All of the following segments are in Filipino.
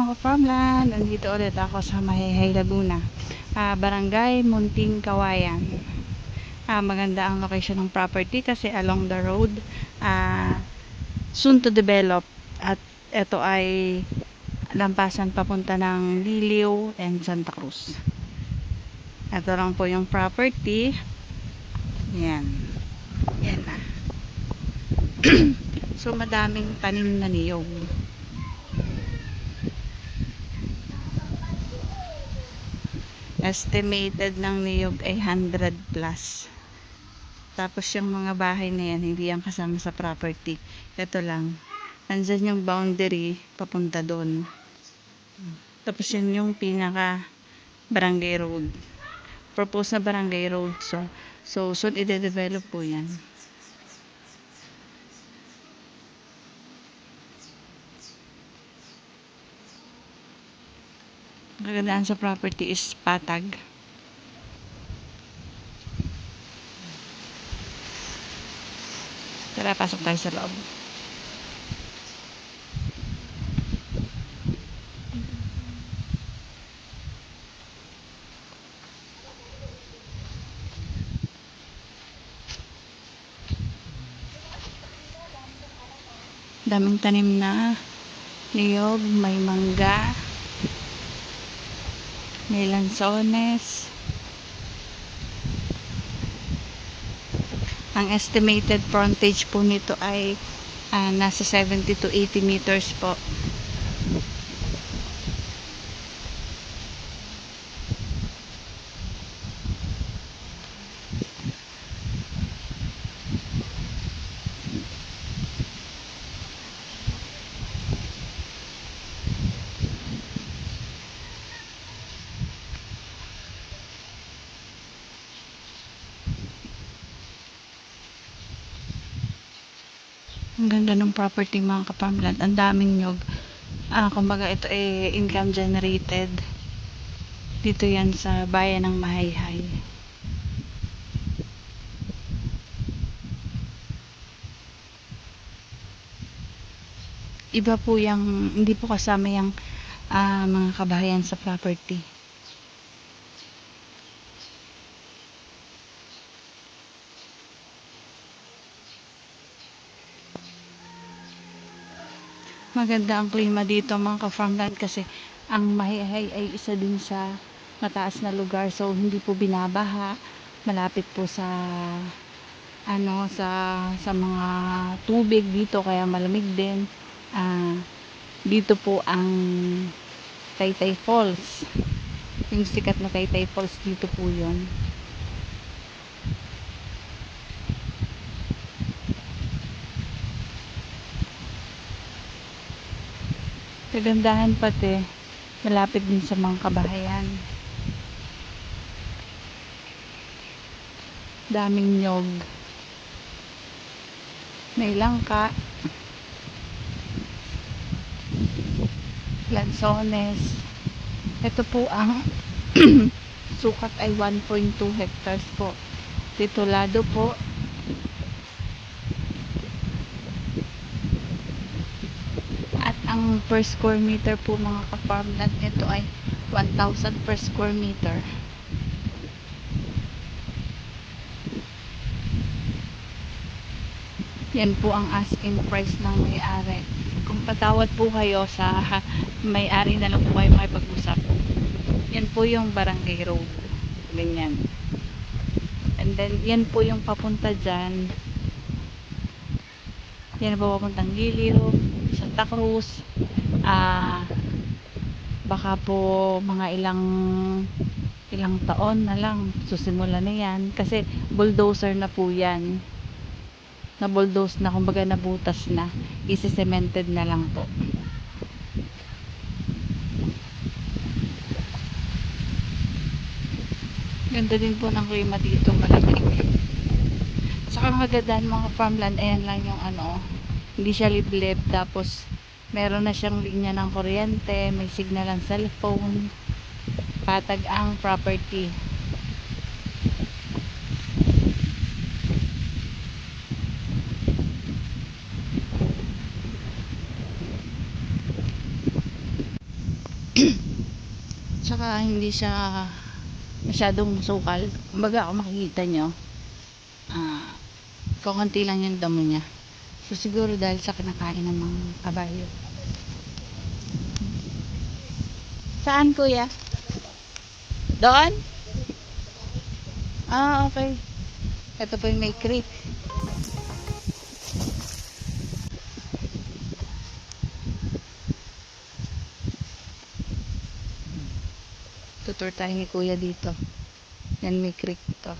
mga farmland, nandito ulit ako sa Mahihey, Laguna, Barangay Munting Kawayan. Maganda ang location ng property kasi along the road, soon to develop, at ito ay lampasan papunta ng Liliw and Santa Cruz. Ito lang po yung property. Yan na. So madaming tanim na niyog. Estimated ng niyog ay 100 plus. Tapos yung mga bahay na yan, hindi yan kasama sa property. Ito lang. Nandyan yung boundary papunta doon. Tapos yun yung pinaka barangay road. Proposed na barangay road. So soon i-develop po yan. Kagandaan sa property is patag. Tara, pasok tayo sa loob. Daming tanim na niyog, may mangga, may lansones. Ang estimated frontage po nito ay nasa 70 to 80 meters po. Ang ganda ng property mga kapamilad. Ang daming nyog. Kumbaga ito ay income generated. Dito yan sa bayan ng Mahayhay. Iba po yung, hindi po kasama yung mga kabahayan sa property. Maganda ang klima dito mga ka-farmland kasi ang Mahihey ay isa din sa mataas na lugar, so hindi po binabaha. Malapit po sa sa mga tubig dito kaya malamig din. Dito po ang Taytay Falls. Yung sikat na Taytay Falls, dito po 'yon. Kagandahan pati, malapit din sa mga kabahayan. Daming nyog. May langka, lansones. Ito po ang sukat ay 1.2 hectares po. Titulado po. At ang per square meter po mga ka-farmland nito ay 1,000 per square meter. Yan po ang asking price ng may-ari. Kung patawad po kayo sa may-ari na lang po kayo makipag-usap. Yan po yung barangay road. Ganyan. And then, yan po yung papunta dyan. Yan po papuntang Liliw, Santa Cruz. Baka po mga ilang taon na lang susimula na yan. Kasi bulldozer na po yan. Na bulldoze na, kumbaga nabutas na, isi-cemented na lang po. Ganda din po ng klima dito, malamig. Saka magandaan mga farmland, ayan lang yung hindi siya liblib, tapos meron na siyang linya ng kuryente, may signal ng cellphone, patag ang property. Tsaka hindi siya masyadong sukal. Kumbaga kung makikita nyo, kukunti lang yung damo niya. So siguro dahil sa kinakain ng mga kabayo. Saan kuya? Doon? Okay. Ito po yung may creek. Tutur tayo ni kuya dito. Yan may creek to.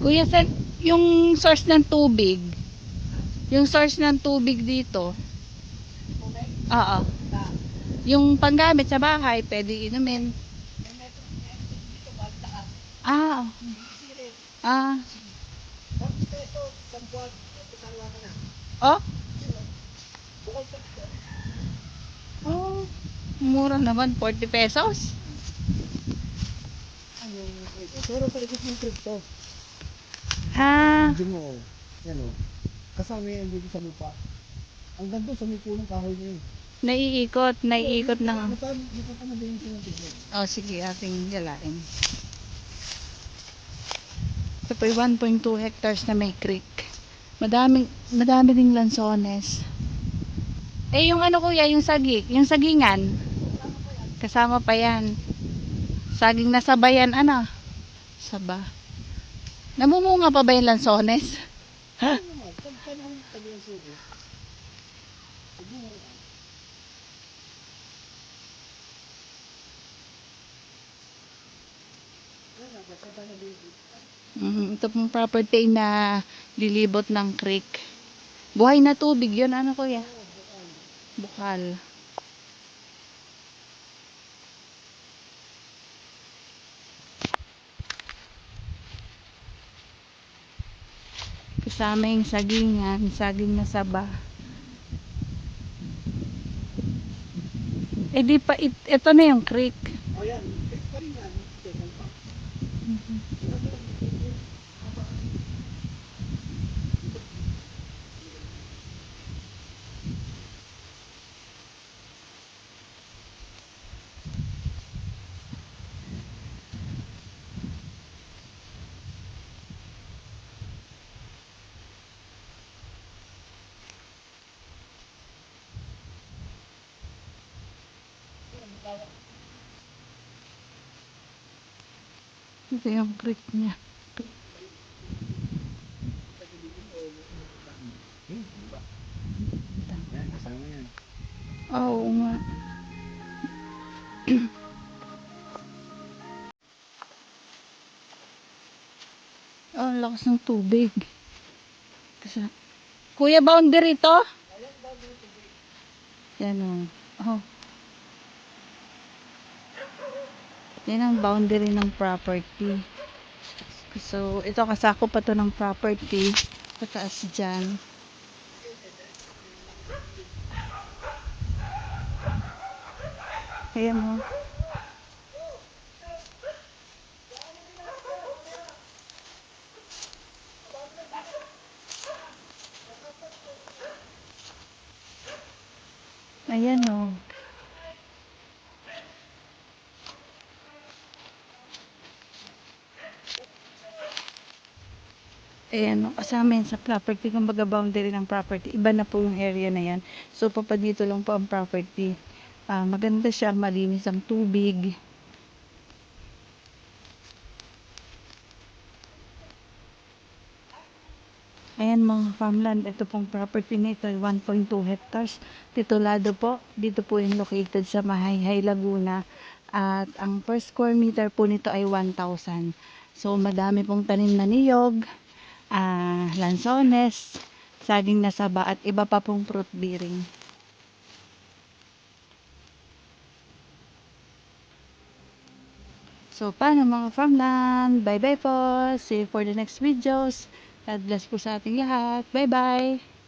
Kuya, yung source ng tubig, yung source ng tubig dito, oo. Yung panggamit sa bahay, pwede inumin. Ah, ah. Oh? Oh, mura naman, 40 pesos. Pero paligid ng trip to. Ah, Hindi mo, yan o. Kasama yan dito sa lupa. Ang ganda sa may punong kahoy niya eh. naiikot ng... Dito pa na din siya ng tignan. Oh, sige, ating galain. Ito po yung 1.2 hectares na may creek. Madami ding lansones. Eh, yung ano kuya, yung sagingan. Kasama pa yan. Saging na sabayan, ano? Saba. Namumunga pa ba yung lansones? Ha? Ano naman, panahon tabi ang sugo. Siguro, wala, basta na din. Ito pong property na lilibot ng creek. Buhay na tubig yun, ano kuya? Bukal. Kasama yung sagingan, saging na saba. Eh di pa, ito na yung creek. O yan, pa rin yan. Second pa. Ito yung creek niya. Yan, kasama yan. Oo nga. Oh, ang lakas ng tubig. Kasi, kuya, boundary to? Yan o. Oh. Yan ang boundary ng property. So, ito kasako pa to ng property. Pataas dyan. Ayan mo. Ayan o. Ayan o. Kasama yan sa property. Kumbaga boundary ng property. Iba na po yung area na yan. So, papadito lang po ang property. Maganda siya. Malinis ang tubig. Ayan mga farmland, ito pong property nito ay 1.2 hectares. Titulado po, dito po yung located sa Mahayhay, Laguna. At ang per square meter po nito ay 1,000. So madami pong tanim na niyog, lansones, saging na saba at iba pa pong fruit bearing. So paano mga farmland? Bye bye po. See you for the next videos. God bless po sa ating lahat. Bye bye.